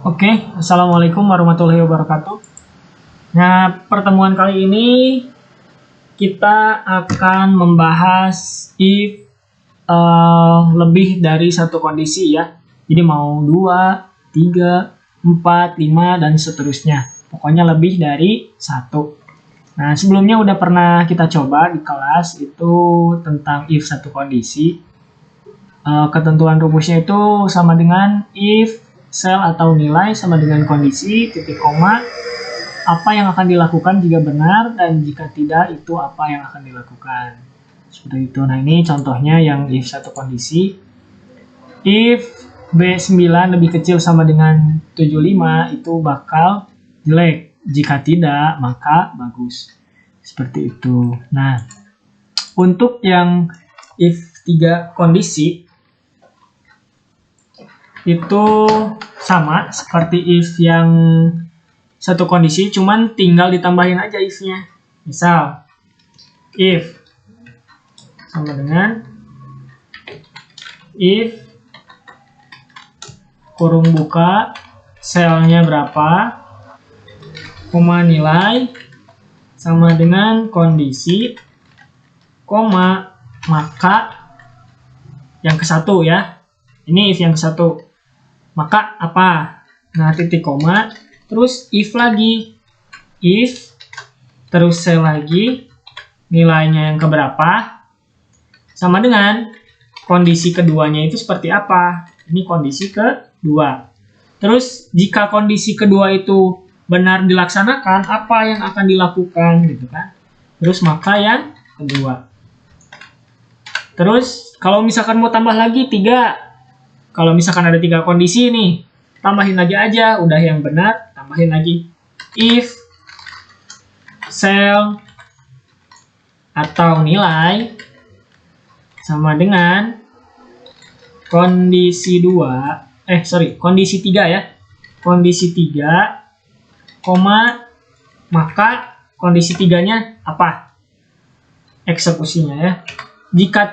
Oke, Assalamualaikum warahmatullahi wabarakatuh. Nah, pertemuan kali ini kita akan membahas if lebih dari satu kondisi ya. Jadi mau 2, 3, 4, 5, dan seterusnya. Pokoknya lebih dari satu. Nah, sebelumnya udah pernah kita coba di kelas itu tentang if satu kondisi. Ketentuan rumusnya itu sama dengan if sel atau nilai sama dengan kondisi, titik koma, apa yang akan dilakukan jika benar, dan jika tidak, itu apa yang akan dilakukan. Seperti itu. Nah, ini contohnya yang if satu kondisi. If B9 lebih kecil sama dengan 75, itu bakal jelek. Jika tidak, maka bagus. Seperti itu. Nah, untuk yang if 3 kondisi, itu sama seperti if yang satu kondisi, cuman tinggal ditambahin aja if-nya. Misal, if sama dengan if kurung buka selnya berapa, koma nilai sama dengan kondisi, koma maka yang ke satu ya. Ini if yang ke satu. Maka apa? Nah, titik koma, terus if lagi. If, terus sel lagi, nilainya yang keberapa, sama dengan kondisi keduanya itu seperti apa. Ini kondisi kedua. Terus, jika kondisi kedua itu benar dilaksanakan, apa yang akan dilakukan, gitu kan. Terus, maka yang kedua. Terus, kalau misalkan mau tambah lagi 3, kalau misalkan ada 3 kondisi nih, tambahin lagi aja, udah yang benar, tambahin lagi. If sel atau nilai sama dengan kondisi 3 ya. Kondisi 3, koma, maka kondisi 3-nya apa? Eksekusinya ya. Jika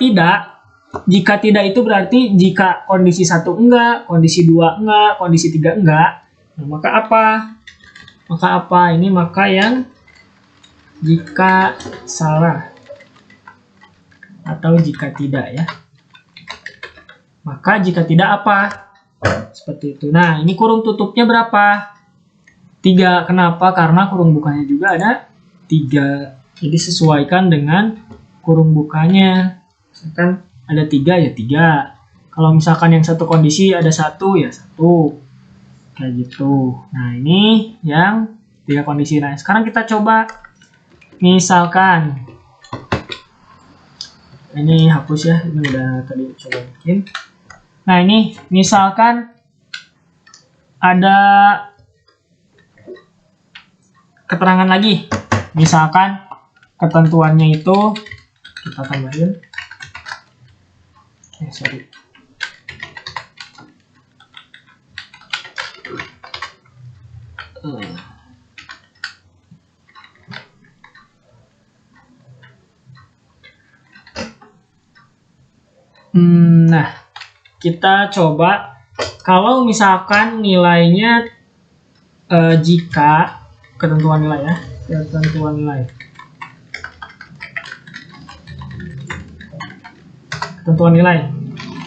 tidak itu berarti jika kondisi 1 enggak, kondisi 2 enggak, kondisi 3 enggak. Nah, maka apa? Ini maka yang jika salah atau jika tidak ya. Maka jika tidak apa? Seperti itu. Nah, ini kurung tutupnya berapa? 3. Kenapa? Karena kurung bukanya juga ada 3. Jadi sesuaikan dengan kurung bukanya. Misalkan ada 3 ya 3. Kalau misalkan yang satu kondisi ada 1 ya 1. Kayak gitu. Nah, ini yang 3 kondisi. Nah, sekarang kita coba. Misalkan ini hapus ya. Ini udah tadi coba bikin. Nah, ini misalkan ada keterangan lagi. Misalkan ketentuannya itu kita tambahin. Nah, kita coba kalau misalkan nilainya jika ketentuan nilai ya, ketentuan nilai.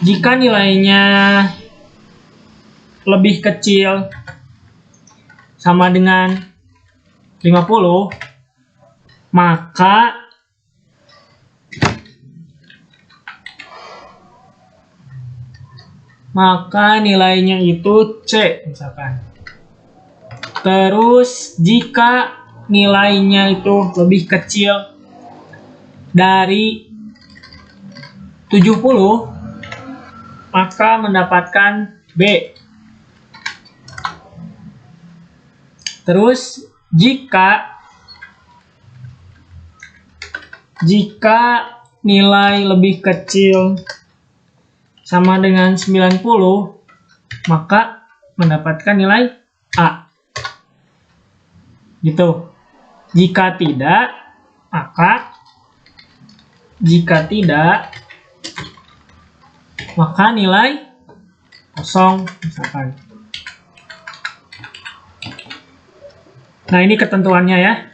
Jika nilainya lebih kecil sama dengan 50, maka nilainya itu C misalkan. Terus jika nilainya itu lebih kecil dari 70, maka mendapatkan B. Terus jika nilai lebih kecil sama dengan 90, maka mendapatkan nilai A. Gitu. Jika tidak, maka nilai 0 misalkan. Nah, ini ketentuannya ya.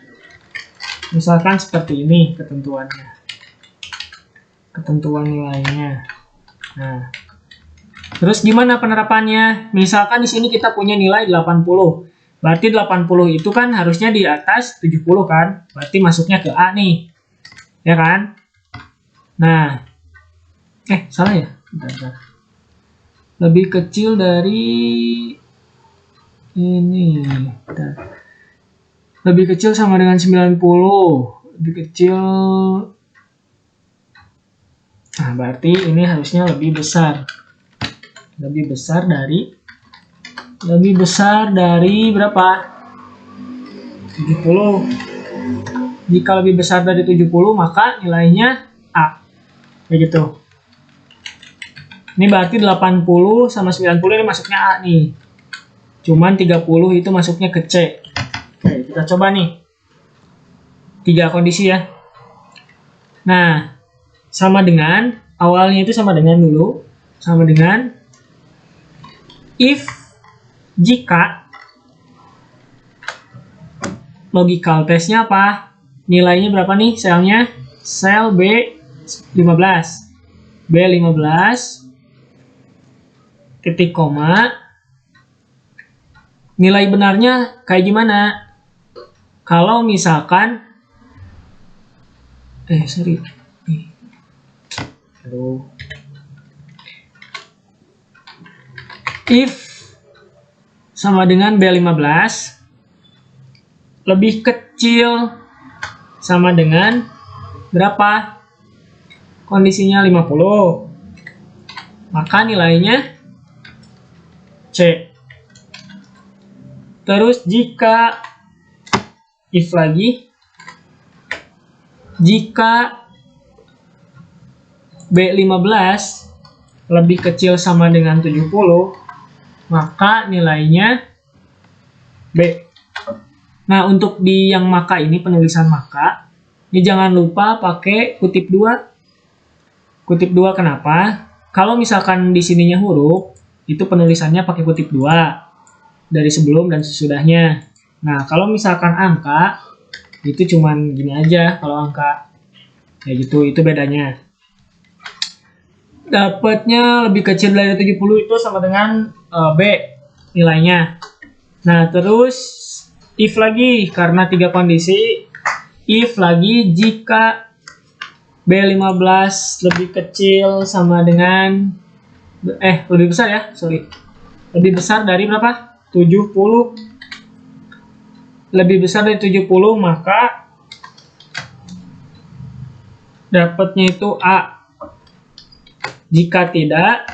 Misalkan seperti ini ketentuannya. Ketentuan nilainya. Nah, terus gimana penerapannya? Misalkan di sini kita punya nilai 80. Berarti 80 itu kan harusnya di atas 70 kan? Berarti masuknya ke A nih. Ya kan? Nah, salah ya? Bentar. Lebih kecil dari ini. Bentar. Lebih kecil sama dengan 90. Lebih kecil. Nah, berarti ini harusnya lebih besar. Lebih besar dari berapa? 70. Jika lebih besar dari 70, maka nilainya A. Begitu. Ini berarti 80 sama 90 ini masuknya A nih. Cuman 30 itu masuknya ke C. Oke, kita coba nih. 3 kondisi ya. Nah, sama dengan, awalnya itu sama dengan dulu. Sama dengan if, jika, logical testnya apa? Nilainya berapa nih selnya? Sel B15. B15 titik koma. Nilai benarnya kayak gimana? Kalau misalkan if sama dengan B15 lebih kecil sama dengan berapa? Kondisinya 50. Maka nilainya C. Terus jika if lagi, jika B15 lebih kecil sama dengan 70, maka nilainya B. Nah, untuk di yang maka ini, penulisan maka, ini jangan lupa pakai kutip 2. Kutip 2 kenapa? Kalau misalkan di sininya huruf, itu penulisannya pakai kutip 2 dari sebelum dan sesudahnya. Nah, kalau misalkan angka, itu cuman gini aja kalau angka. Kayak gitu, itu bedanya. Dapatnya lebih kecil dari 70 itu sama dengan B nilainya. Nah, terus if lagi, karena 3 kondisi. If lagi jika B15 lebih kecil sama dengan lebih besar ya, lebih besar dari berapa? 70. Lebih besar dari 70, maka dapatnya itu A. Jika tidak,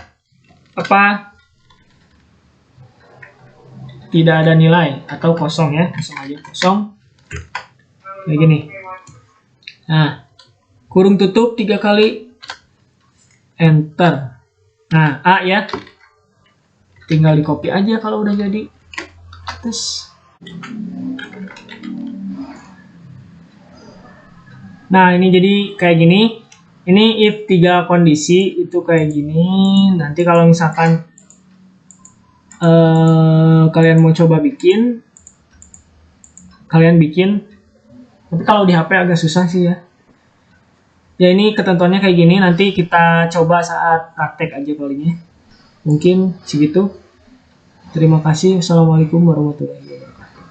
apa? Tidak ada nilai atau kosong ya, kosong aja, kosong. Kayak gini. Nah, kurung tutup 3 kali, enter. Nah, A ya. Tinggal di copy aja kalau udah jadi. Terus. Nah, ini jadi kayak gini. Ini if 3 kondisi itu kayak gini. Nanti kalau misalkan kalian mau coba bikin, kalian bikin. Tapi kalau di HP agak susah sih ya. Ya, ini ketentuannya kayak gini. Nanti kita coba saat praktek aja palingnya. Mungkin segitu. Terima kasih. Wassalamualaikum warahmatullahi wabarakatuh.